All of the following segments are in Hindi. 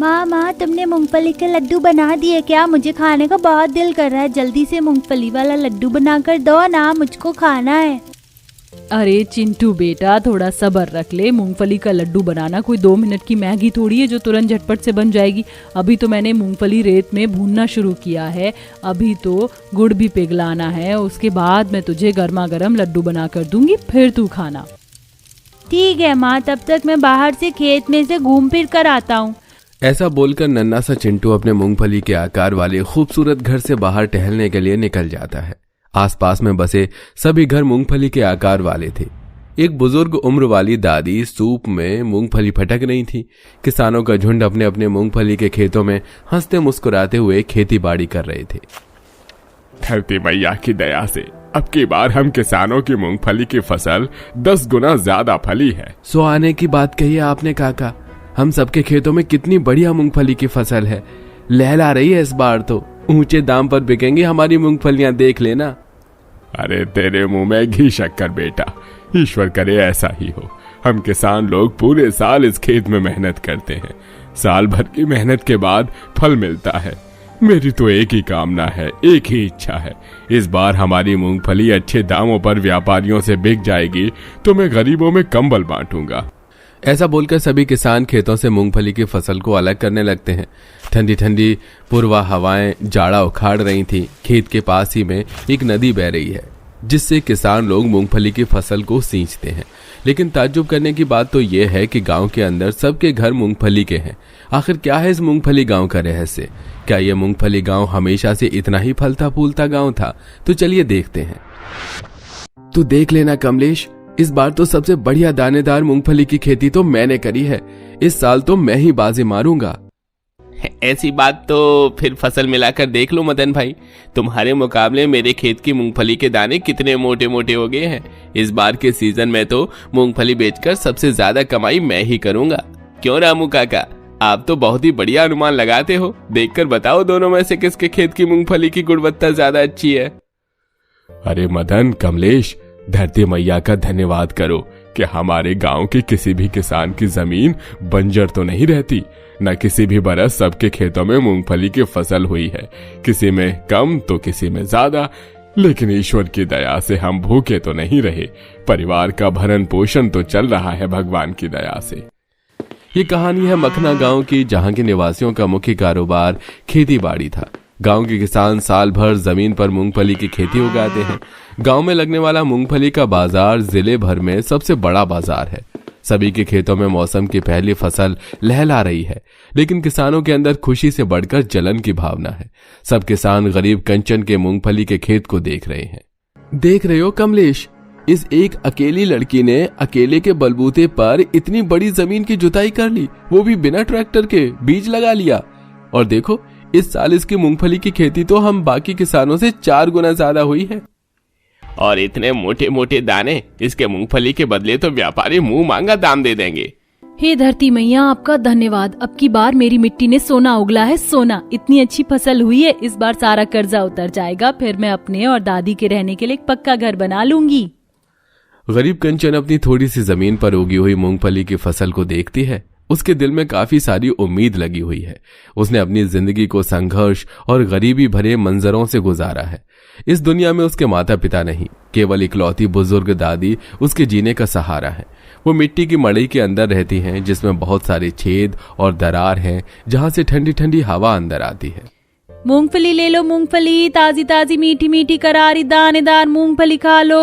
माँ तुमने मूंगफली के लड्डू बना दिए क्या? मुझे खाने का बहुत दिल कर रहा है, जल्दी से मूंगफली वाला लड्डू बना कर दो ना, मुझको खाना है। अरे चिंटू बेटा, थोड़ा सब्र रख ले। मूंगफली का लड्डू बनाना कोई 2 मिनट की मैगी थोड़ी है जो तुरंत झटपट से बन जाएगी। अभी तो मैंने मूंगफली रेत में भूनना शुरू किया है, अभी तो गुड़ भी पिघलाना है, उसके बाद मैं तुझे गर्मा गर्म लड्डू बना कर दूंगी, फिर तू खाना। ठीक है माँ, तब तक मैं बाहर से खेत में से घूम फिर कर आता हूँ। ऐसा बोलकर नन्हा सा चिंटू अपने मूंगफली के आकार वाले खूबसूरत घर से बाहर टहलने के लिए निकल जाता है। आसपास में बसे सभी घर मूंगफली के आकार वाले थे। एक बुजुर्ग उम्र वाली दादी सूप में मूंगफली फटक रही थी। किसानों का झुंड अपने अपने मूंगफली के खेतों में हंसते मुस्कुराते हुए खेती बाड़ी कर रहे थे। धरती मैया की दया से अब की बार हम किसानों की मूंगफली की फसल 10 गुना ज्यादा फली है। सो आने की बात कही है आपने काका। हम सबके खेतों में कितनी बढ़िया मूंगफली की फसल है, लहला रही है। इस बार तो ऊंचे दाम पर बिकेंगी हमारी मूंगफलियां, देख लेना। अरे तेरे मुंह में घी शक्कर बेटा, ईश्वर करे ऐसा ही हो। हम किसान लोग पूरे साल इस खेत में मेहनत करते हैं, साल भर की मेहनत के बाद फल मिलता है। मेरी तो एक ही कामना है, एक ही इच्छा है, इस बार हमारी मूंगफली अच्छे दामों पर व्यापारियों से बिक जाएगी तो मैं गरीबों में कंबल बांटूंगा। ऐसा बोलकर सभी किसान खेतों से मूंगफली की फसल को अलग करने लगते हैं। ठंडी ठंडी पूर्वा हवाएं जाड़ा उखाड़ रही थी। खेत के पास ही में एक नदी बह रही है जिससे किसान लोग मूंगफली की फसल को सींचते हैं। लेकिन ताज्जुब करने की बात तो यह है कि गांव के अंदर सबके घर मूंगफली के हैं। आखिर क्या है इस मूंगफली गांव का रहस्य? क्या यह मूंगफली गांव हमेशा से इतना ही फलता फूलता गांव था? तो चलिए देखते हैं। तू देख लेना कमलेश, इस बार तो सबसे बढ़िया दानेदार मूंगफली की खेती तो मैंने करी है। इस साल तो मैं ही बाजी मारूंगा। ऐसी बात तो फिर फसल मिलाकर देख लो मदन भाई, तुम्हारे मुकाबले मेरे खेत की मूंगफली के दाने कितने मोटे मोटे हो गए हैं। इस बार के सीजन में तो मूंगफली बेचकर सबसे ज्यादा कमाई मैं ही करूंगा। क्यों रामू काका, आप तो बहुत ही बढ़िया अनुमान लगाते हो। देखकर बताओ दोनों में से किसके खेत की मूंगफली की गुणवत्ता ज्यादा अच्छी है। अरे मदन, कमलेश, धरती मैया का धन्यवाद करो कि हमारे गांव के किसी भी किसान की जमीन बंजर तो नहीं रहती। न किसी भी बरस सबके खेतों में मूंगफली की फसल हुई है, किसी में कम तो किसी में ज्यादा। लेकिन ईश्वर की दया से हम भूखे तो नहीं रहे, परिवार का भरण पोषण तो चल रहा है भगवान की दया से। ये कहानी है मखना गांव की, जहां के निवासियों का मुख्य कारोबार खेती बाड़ी था। गांव के किसान साल भर जमीन पर मूंगफली की खेती उगाते हैं। गांव में लगने वाला मूंगफली का बाजार जिले भर में सबसे बड़ा बाजार है। सभी के खेतों में मौसम की पहली फसल लहला रही है, लेकिन किसानों के अंदर खुशी से बढ़कर जलन की भावना है। सब किसान गरीब कंचन के मूंगफली के खेत को देख रहे हैं। देख रहे हो कमलेश, इस एक अकेली लड़की ने अकेले के बलबूते पर इतनी बड़ी जमीन की जुताई कर ली, वो भी बिना ट्रैक्टर के। बीज लगा लिया और देखो इस साल इसकी मूंगफली की खेती तो हम बाकी किसानों से 4 गुना ज्यादा हुई है। और इतने मोटे मोटे दाने, इसके मूंगफली के बदले तो व्यापारी मुंह मांगा दाम दे देंगे। हे धरती मैया, आपका धन्यवाद। अब की बार मेरी मिट्टी ने सोना उगला है, सोना। इतनी अच्छी फसल हुई है, इस बार सारा कर्जा उतर जाएगा, फिर मैं अपने और दादी के रहने के लिए एक पक्का घर बना लूंगी। गरीब कंचन अपनी थोड़ी सी जमीन पर उगी हुई मूंगफली की फसल को देखती है। उसके दिल में काफी सारी उम्मीद लगी हुई है। उसने अपनी जिंदगी को संघर्ष और गरीबी भरे मंजरों से गुजारा है। इस दुनिया में उसके माता पिता नहीं, केवल इकलौती बुजुर्ग दादी उसके जीने का सहारा है। वो मिट्टी की मड़ई के अंदर रहती हैं, जिसमें बहुत सारे छेद और दरार हैं, जहां से ठंडी ठंडी हवा अंदर आती है। मूंगफली ले लो मूंगफली, ताजी ताजी मीठी मीठी करारी दानेदार मूंगफली खा लो।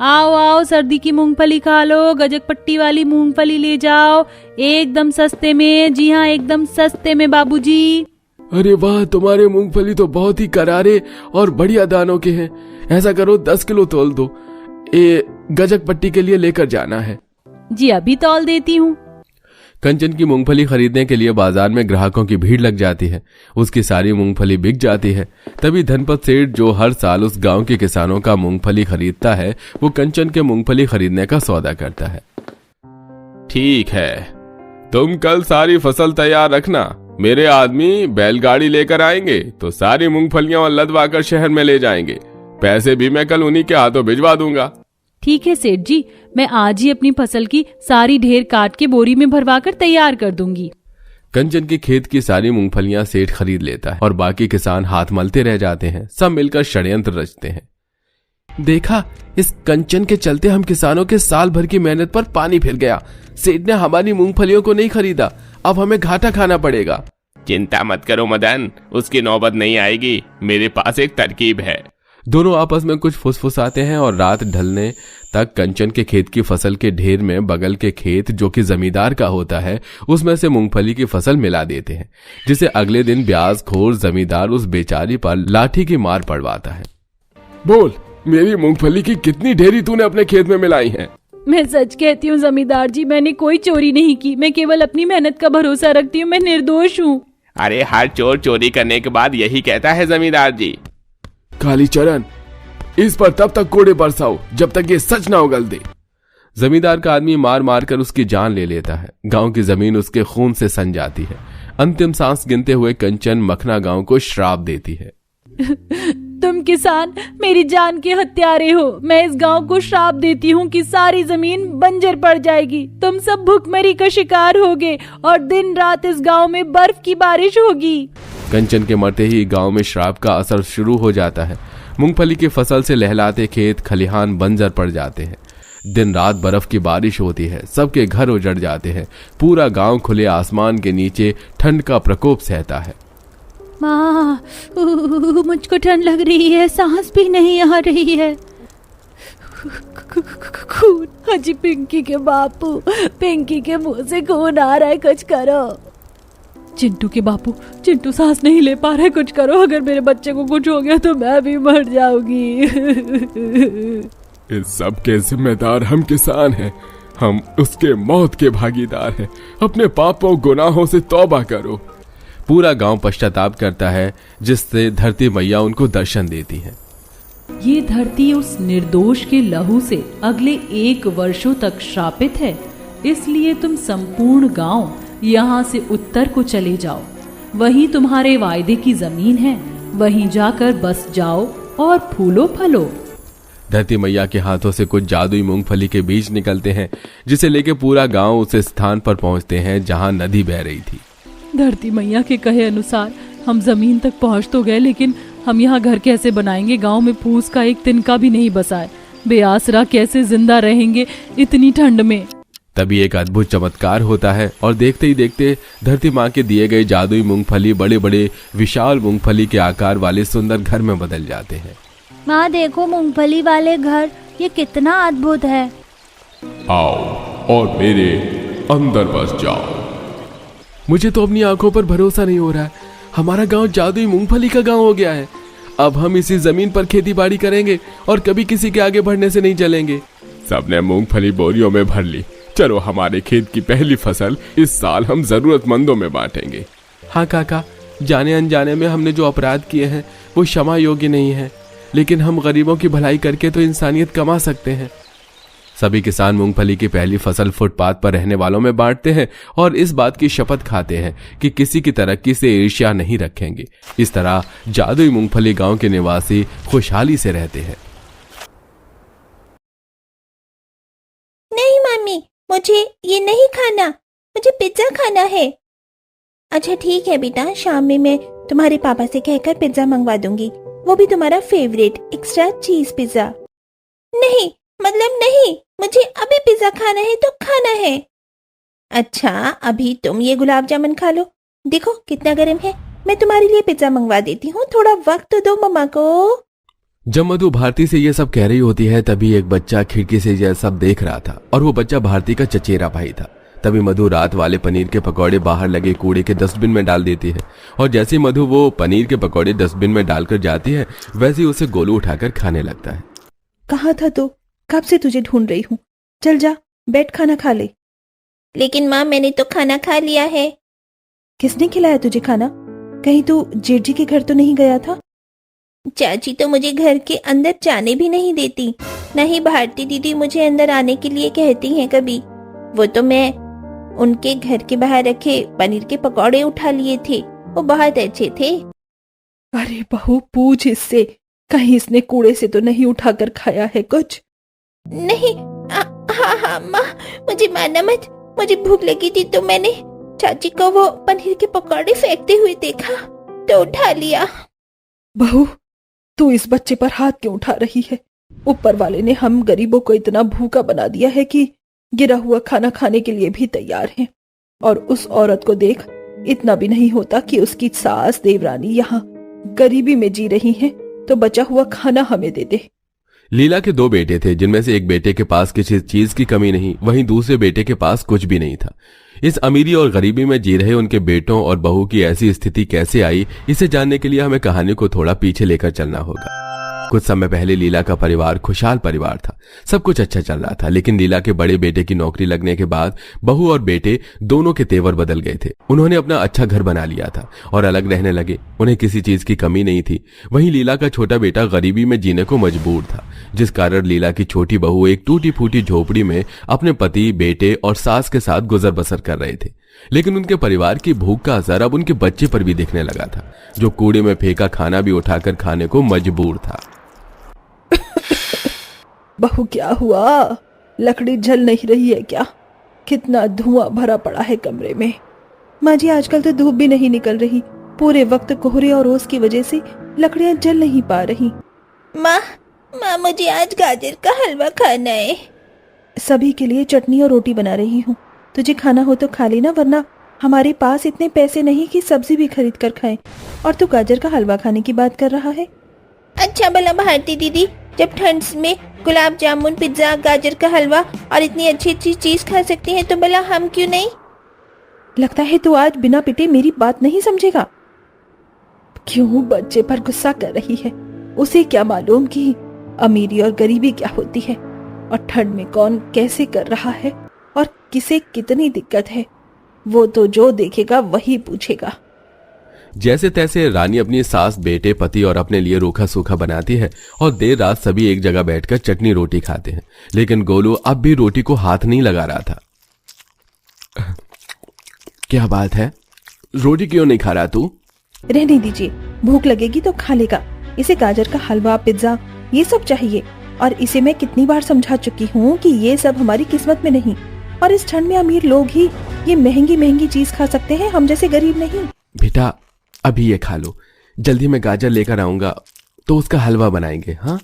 आओ आओ, सर्दी की मूंगफली खा लो, गजक पट्टी वाली मूंगफली ले जाओ, एकदम सस्ते में। जी हाँ, एकदम सस्ते में बाबूजी। अरे वाह, तुम्हारे मूंगफली तो बहुत ही करारे और बढ़िया दानों के हैं। ऐसा करो 10 किलो तोल दो, ये गजक पट्टी के लिए लेकर जाना है। जी अभी तौल देती हूँ। कंचन की मूंगफली खरीदने के लिए बाजार में ग्राहकों की भीड़ लग जाती है। उसकी सारी मूंगफली बिक जाती है। तभी धनपत सेठ, जो हर साल उस गांव के किसानों का मूंगफली खरीदता है, वो कंचन के मूंगफली खरीदने का सौदा करता है। ठीक है, तुम कल सारी फसल तैयार रखना। मेरे आदमी बैलगाड़ी लेकर आएंगे तो सारी मूंगफलियां लदवाकर शहर में ले जाएंगे। पैसे भी मैं कल उन्हीं के हाथों भिजवा दूंगा। ठीक है सेठ जी, मैं आज ही अपनी फसल की सारी ढेर काट के बोरी में भरवा कर तैयार कर दूंगी। कंचन के खेत की सारी मूंगफलियां सेठ खरीद लेता है और बाकी किसान हाथ मलते रह जाते हैं। सब मिलकर षड्यंत्र रचते हैं। देखा, इस कंचन के चलते हम किसानों के साल भर की मेहनत पर पानी फिर गया। सेठ ने हमारी मूंगफलियों को नहीं खरीदा, अब हमें घाटा खाना पड़ेगा। चिंता मत करो मदन, उसकी नौबत नहीं आएगी। मेरे पास एक तरकीब है। दोनों आपस में कुछ फुसफुसाते हैं और रात ढलने तक कंचन के खेत की फसल के ढेर में बगल के खेत, जो कि जमींदार का होता है, उसमें से मूंगफली की फसल मिला देते हैं, जिसे अगले दिन ब्याजखोर जमींदार उस बेचारी पर लाठी की मार पड़वाता है। बोल, मेरी मूंगफली की कितनी ढेरी तूने अपने खेत में मिलाई है? मैं सच कहती हूँ जमींदार जी, मैंने कोई चोरी नहीं की। मैं केवल अपनी मेहनत का भरोसा रखती हूँ। मैं निर्दोष हूँ। अरे हर चोर चोरी करने के बाद यही कहता है जमींदार जी। कालीचरण, इस पर तब तक कोड़े बरसाओ जब तक ये सच ना उगल दे। जमींदार का आदमी मार मार कर उसकी जान ले लेता है। गांव की जमीन उसके खून से सन जाती है। अंतिम सांस गिनते हुए कंचन मखना गांव को श्राप देती है। तुम किसान मेरी जान के हत्यारे हो। मैं इस गांव को श्राप देती हूँ कि सारी जमीन बंजर पड़ जाएगी। तुम सब भूखमरी का शिकार होगे और दिन रात इस गांव में बर्फ की बारिश होगी। कंचन के मरते ही गांव में श्राप का असर शुरू हो जाता है। मूंगफली की फसल से लहलाते खेत खलिहान बंजर पड़ जाते हैं। दिन रात बर्फ की बारिश होती है। सबके घर उजड़ जाते हैं। पूरा गांव खुले आसमान के नीचे ठंड का प्रकोप सहता है। माँ, मुझको ठंड लग रही है, सांस भी नहीं आ रही है। खून, हाजी पिंकी के बापू, पिंकी के मुंह से खून आ रहा है, कुछ करो। चिंटू के बापू, चिंटू सांस नहीं ले पा रहे, कुछ करो। अगर मेरे बच्चे को कुछ हो गया तो मैं भी मर जाऊंगी। इस सब के जिम्मेदार हम किसान हैं। हम उसके मौत के भागीदार हैं। अपने पापों गुनाहों से तौबा करो। पूरा गांव पश्चाताप करता है, जिससे धरती मैया उनको दर्शन देती है। ये धरती उस निर्दोष के लहू से अगले 1 वर्षों तक श्रापित है। इसलिए तुम संपूर्ण गांव यहाँ से उत्तर को चले जाओ। वहीं तुम्हारे वायदे की जमीन है, वहीं जाकर बस जाओ और फूलो फलो। धरती मैया के हाथों से कुछ जादुई मूंगफली के बीज निकलते हैं, जिसे लेके पूरा गांव उस स्थान पर पहुंचते हैं जहां नदी बह रही थी। धरती मैया के कहे अनुसार हम जमीन तक पहुंच तो गए, लेकिन हम यहाँ घर कैसे बनाएंगे? गांव में फूस का एक तिनका भी नहीं बसा है। बेआसरा कैसे जिंदा रहेंगे इतनी ठंड में? तभी एक अद्भुत चमत्कार होता है और देखते ही देखते धरती माँ के दिए गए जादुई मूंगफली बड़े बड़े विशाल मूंगफली के आकार वाले सुंदर घर में बदल जाते हैं। माँ देखो, मूंगफली वाले घर, ये कितना अद्भुत है। आओ और मेरे अंदर बस जाओ। मुझे तो अपनी आंखों पर भरोसा नहीं हो रहा है। हमारा गांव जादुई मूंगफली का गांव हो गया है। अब हम इसी जमीन पर खेती बाड़ी करेंगे और कभी किसी के आगे बढ़ने से नहीं चलेंगे। सबने मूंगफली बोरियों में भर ली। चलो, हमारे खेत की पहली फसल इस साल हम जरूरतमंदों में बांटेंगे। हाँ काका, जाने अनजाने में हमने जो अपराध किए हैं वो क्षमा योग्य नहीं है, लेकिन हम गरीबों की भलाई करके तो इंसानियत कमा सकते हैं। सभी किसान मूंगफली की पहली फसल फुटपाथ पर रहने वालों में बांटते हैं और इस बात की शपथ खाते हैं कि किसी की तरक्की से ईर्ष्या नहीं रखेंगे। इस तरह जादुई मूंगफली गांव के निवासी खुशहाली से रहते हैं। नहीं मम्मी, मुझे ये नहीं खाना, मुझे पिज्जा खाना है। अच्छा ठीक है बेटा, शाम में मैं तुम्हारे पापा से कहकर पिज्जा मंगवा दूंगी, वो भी तुम्हारा फेवरेट एक्स्ट्रा चीज पिज्जा। नहीं मतलब नहीं, मुझे अभी पिज्जा खाना है तो खाना है। अच्छा, अभी तुम ये गुलाब जामुन खा लो, देखो कितना गर्म है। मैं तुम्हारे लिए पिज्जा मंगवा देती हूँ, थोड़ा वक्त तो दो मम्मा को। जब मधु भारती से ये सब कह रही होती है, तभी एक बच्चा खिड़की से यह सब देख रहा था और वो बच्चा भारती का चचेरा भाई था। तभी मधु रात वाले पनीर के पकौड़े बाहर लगे कूड़े के डस्टबिन में डाल देती है और जैसे ही मधु वो पनीर के पकौड़े डस्टबिन में डालकर जाती है, वैसे ही उसे गोलू उठाकर खाने लगता है। कहाँ था तू? कब से तुझे ढूंढ रही हूँ। चल जा, बैठ खाना खा ले। लेकिन माँ, मैंने तो खाना खा लिया है। किसने खिलाया तुझे खाना? कहीं तू जेठ जी के घर तो नहीं गया था? चाची तो मुझे घर के अंदर जाने भी नहीं देती, न ही भारती दीदी मुझे अंदर आने के लिए कहती हैं कभी। वो तो मैं उनके घर के बाहर रखे पनीर के पकौड़े उठा लिए थे, वो बहुत अच्छे थे। अरे बहू, पूछ इससे, कहीं इसने कूड़े से तो नहीं उठाकर खाया है कुछ? नहीं, हाँ हाँ माँ, मुझे मारना मत, मुझे भूख लगी थी तो मैंने चाची को वो पनीर के पकौड़े फेंकते हुए देखा तो उठा लिया। बहू, तू इस बच्चे पर हाथ क्यों उठा रही है? ऊपर वाले ने हम गरीबों को इतना भूखा बना दिया है कि गिरा हुआ खाना खाने के लिए भी तैयार हैं। और उस औरत को देख, इतना भी नहीं होता कि उसकी सास देवरानी यहाँ गरीबी में जी रही हैं तो बचा हुआ खाना हमें दे दे। लीला के 2 बेटे थे, जिनमें से एक बेटे के पास किसी चीज की कमी नहीं, वहीं दूसरे बेटे के पास कुछ भी नहीं था। इस अमीरी और गरीबी में जी रहे उनके बेटों और बहू की ऐसी स्थिति कैसे आई, इसे जानने के लिए हमें कहानी को थोड़ा पीछे लेकर चलना होगा। कुछ समय पहले लीला का परिवार खुशहाल परिवार था, सब कुछ अच्छा चल रहा था। लेकिन लीला के बड़े बेटे की नौकरी लगने के बाद बहू और बेटे दोनों के तेवर बदल गए थे। उन्होंने अपना अच्छा घर बना लिया था और अलग रहने लगे। उन्हें किसी चीज की कमी नहीं थी। वहीं लीला का छोटा बेटा गरीबी में जीने को मजबूर था, जिस कारण लीला की छोटी बहू एक टूटी फूटी झोपड़ी में अपने पति, बेटे और सास के साथ गुजर बसर कर रहे थे। लेकिन उनके परिवार की भूख का असर अब उनके बच्चे पर भी दिखने लगा था, जो कूड़े में फेंका खाना भी उठाकर खाने को मजबूर था। बहू, क्या हुआ? लकड़ी जल नहीं रही है क्या? कितना धुआं भरा पड़ा है कमरे में। माँ जी, आजकल तो धूप भी नहीं निकल रही। पूरे वक्त कोहरे और ओस की वजह से लकड़ियां जल नहीं पा रही। माँ मुझे आज गाजर का हलवा खाना है। सभी के लिए चटनी और रोटी बना रही हूँ। तुझे खाना हो तो खा लेना, वरना हमारे पास इतने पैसे नहीं कि सब्जी भी खरीद कर खाएं। और तू गाजर का हलवा खाने की बात कर रहा है? अच्छा भला भारती दीदी, जब ठंड में गुलाब जामुन, पिज्जा, गाजर का हलवा और इतनी अच्छी अच्छी चीज खा सकती हैं तो भला हम क्यों नहीं? लगता है तू आज बिना पिटे मेरी बात नहीं समझेगा। क्यों बच्चे पर गुस्सा कर रही है? उसे क्या मालूम कि अमीरी और गरीबी क्या होती है, और ठंड में कौन कैसे कर रहा है और किसे कितनी दिक्कत है। वो तो जो देखेगा वही पूछेगा। जैसे तैसे रानी अपनी सास, बेटे, पति और अपने लिए रूखा सूखा बनाती है और देर रात सभी एक जगह बैठकर चटनी रोटी खाते हैं। लेकिन गोलू अब भी रोटी को हाथ नहीं लगा रहा था। क्या बात है, रोटी क्यों नहीं खा रहा तू? रहने दीजिए, भूख लगेगी तो खा लेगा। इसे गाजर का हलवा, पिज्जा ये सब चाहिए, और इसे मैं कितनी बार समझा चुकी हूँ कि ये सब हमारी किस्मत में नहीं। और इस ठंड में अमीर लोग ही ये महंगी महंगी चीज खा सकते हैं, हम जैसे गरीब नहीं। बेटा, अभी ये खा लो, जल्दी मैं गाजर लेकर आऊंगा तो उसका हलवा बनाएंगे। हाँ,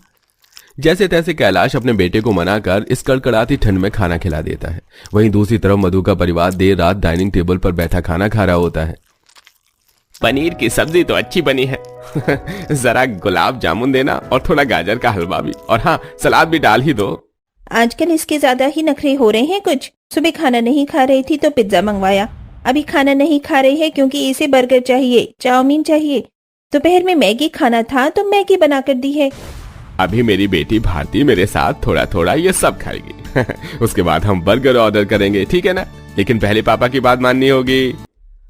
जैसे तैसे कैलाश अपने बेटे को मनाकर इस कड़कड़ाती ठंड में खाना खिला देता है। वहीं दूसरी तरफ मधु का परिवार देर रात डाइनिंग टेबल पर बैठा खाना खा रहा होता है। पनीर की सब्जी तो अच्छी बनी है। जरा गुलाब जामुन देना और थोड़ा गाजर का हलवा भी, और हाँ, सलाद भी डाल ही दो। आजकल इसके ज्यादा ही नखरे हो रहे हैं कुछ। सुबह खाना नहीं खा रही थी तो पिज्जा मंगवाया, अभी खाना नहीं खा रही है क्योंकि इसे बर्गर चाहिए, चाउमीन चाहिए। दोपहर में मैगी खाना था तो मैगी बनाकर दी है। अभी मेरी बेटी भारती मेरे साथ थोड़ा थोड़ा ये सब खाएगी। उसके बाद हम बर्गर ऑर्डर करेंगे, ठीक है ना? लेकिन पहले पापा की बात माननी होगी।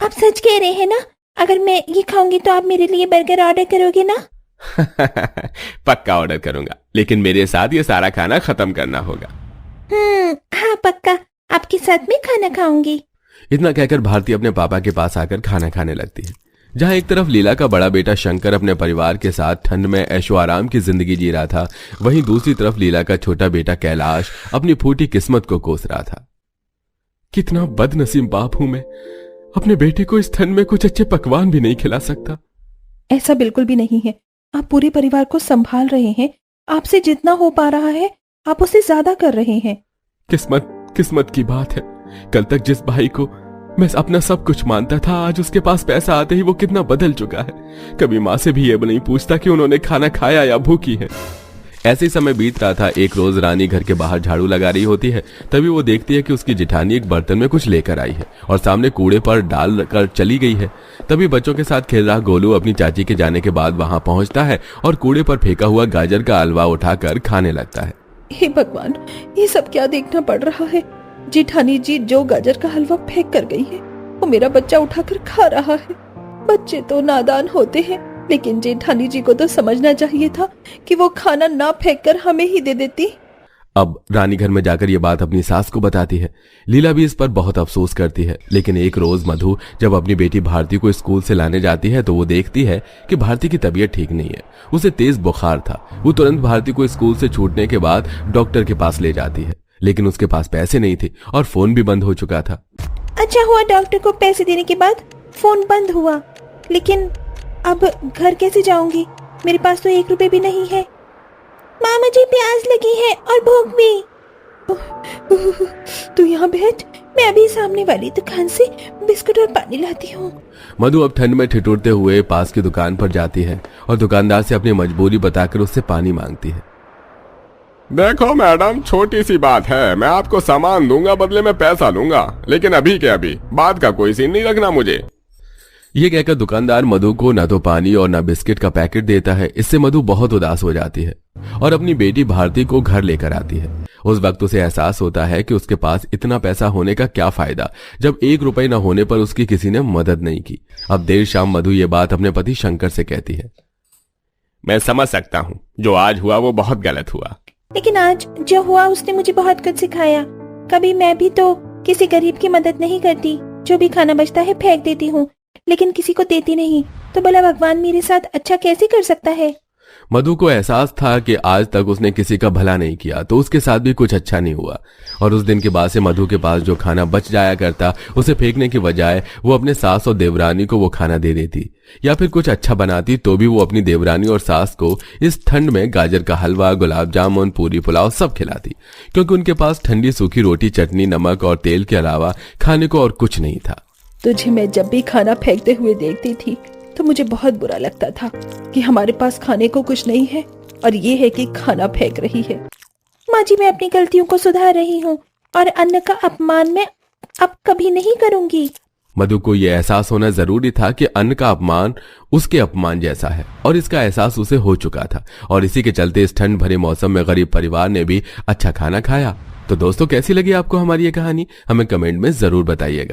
आप सच कह रहे हैं ना? अगर मैं ये खाऊंगी तो आप मेरे लिए बर्गर ऑर्डर करोगे ना? पक्का ऑर्डर करूंगा, लेकिन मेरे साथ ये सारा खाना खत्म करना होगा। हाँ पक्का, आपके साथ में खाना खाऊंगी। इतना कहकर भारती अपने पापा के पास आकर खाना खाने लगती है। जहां एक तरफ लीला का बड़ा बेटा शंकर अपने परिवार के साथ ठंड में ऐशो आराम की जिंदगी जी रहा था, वहीं दूसरी तरफ लीला का छोटा बेटा कैलाश अपनी फूटी किस्मत को कोस रहा था। कितना बदनसीब बाप हूं मैं, अपने बेटे को इस ठंड में कुछ अच्छे पकवान भी नहीं खिला सकता। ऐसा बिल्कुल भी नहीं है। आप पूरे परिवार को संभाल रहे हैं। आपसे जितना हो पा रहा है आप उससे ज्यादा कर रहे हैं। किस्मत की बात है। कल तक जिस भाई को मैं अपना सब कुछ मानता था, आज उसके पास पैसा आते ही वो कितना बदल चुका है। कभी माँ से भी ये नहीं पूछता कि उन्होंने खाना खाया या भूखी है। ऐसे ही समय बीत रहा था। एक रोज रानी घर के बाहर झाड़ू लगा रही होती है, तभी वो देखती है कि उसकी जिठानी एक बर्तन में कुछ लेकर आई है और सामने कूड़े पर डाल कर चली गई है। तभी बच्चों के साथ खेल रहा गोलू अपनी चाची के जाने के बाद वहां पहुंचता है और कूड़े पर फेंका हुआ गाजर का हलवा उठाकर खाने लगता है। हे भगवान, ये सब क्या देखना पड़ रहा है। जेठानी जी जो गाजर का हलवा फेंक कर गई है वो मेरा बच्चा उठाकर खा रहा है। बच्चे तो नादान होते हैं, लेकिन जेठानी जी को तो समझना चाहिए था कि वो खाना ना फेंककर हमें ही दे देती। अब रानी घर में जाकर ये बात अपनी सास को बताती है। लीला भी इस पर बहुत अफसोस करती है। लेकिन एक रोज मधु जब अपनी बेटी भारती को स्कूल से लाने जाती है तो वो देखती है कि भारती की तबीयत ठीक नहीं है। उसे तेज बुखार था। वो तुरंत भारती को स्कूल से छूटने के बाद डॉक्टर के पास ले जाती है, लेकिन उसके पास पैसे नहीं थे और फोन भी बंद हो चुका था। अच्छा हुआ डॉक्टर को पैसे देने के बाद फोन बंद हुआ, लेकिन अब घर कैसे जाऊंगी? मेरे पास तो 1 रुपए भी नहीं है। माँ मुझे प्यास लगी है और भूख भी। तू यहाँ बैठ, मैं अभी सामने वाली दुकान से बिस्कुट और पानी लाती हूँ। मधु अब ठंड में ठिठुरते हुए पास की दुकान पर जाती है और दुकानदार से अपनी मजबूरी बताकर उससे पानी मांगती है। देखो मैडम, छोटी सी बात है, मैं आपको सामान दूंगा, बदले में पैसा लूंगा, लेकिन अभी के अभी, बात का कोई सीन नहीं रखना मुझे। ये कहकर दुकानदार मधु को न तो पानी और न बिस्किट का पैकेट देता है। इससे मधु बहुत उदास हो जाती है और अपनी बेटी भारती को घर लेकर आती है। उस वक्त उसे एहसास होता है कि उसके पास इतना पैसा होने का क्या फायदा, जब 1 रुपए न होने पर उसकी किसी ने मदद नहीं की। अब देर शाम मधु ये बात अपने पति शंकर से कहती है। मैं समझ सकता हूँ, जो आज हुआ वो बहुत गलत हुआ। लेकिन आज जो हुआ उसने मुझे बहुत कुछ सिखाया। कभी मैं भी तो किसी गरीब की मदद नहीं करती, जो भी खाना बचता है फेंक देती हूँ, लेकिन किसी को देती नहीं, तो भला भगवान मेरे साथ अच्छा कैसे कर सकता है? मधु को एहसास था कि आज तक उसने किसी का भला नहीं किया, तो उसके साथ भी कुछ अच्छा नहीं हुआ। और उस दिन के बाद से मधु के पास जो खाना बच जाया करता, उसे फेंकने की बजाय वो अपने सास और देवरानी को वो खाना दे देती, या फिर कुछ अच्छा बनाती तो भी वो अपनी देवरानी और सास को इस ठंड में गाजर का हलवा, गुलाब जामुन, पूरी, पुलाव सब खिलाती, क्योंकि उनके पास ठंडी सूखी रोटी, चटनी, नमक और तेल के अलावा खाने को और कुछ नहीं था। तुझे मैं जब भी खाना फेंकते हुए देखती थी तो मुझे बहुत बुरा लगता था कि हमारे पास खाने को कुछ नहीं है और ये है कि खाना फेंक रही है। माँ जी, मैं अपनी गलतियों को सुधार रही हूँ और अन्न का अपमान मैं अब कभी नहीं करूँगी। मधु को यह एहसास होना जरूरी था कि अन्न का अपमान उसके अपमान जैसा है, और इसका एहसास उसे हो चुका था। और इसी के चलते इस ठंड भरे मौसम में गरीब परिवार ने भी अच्छा खाना खाया। तो दोस्तों, कैसी लगी आपको हमारी ये कहानी? हमें कमेंट में जरूर बताइएगा।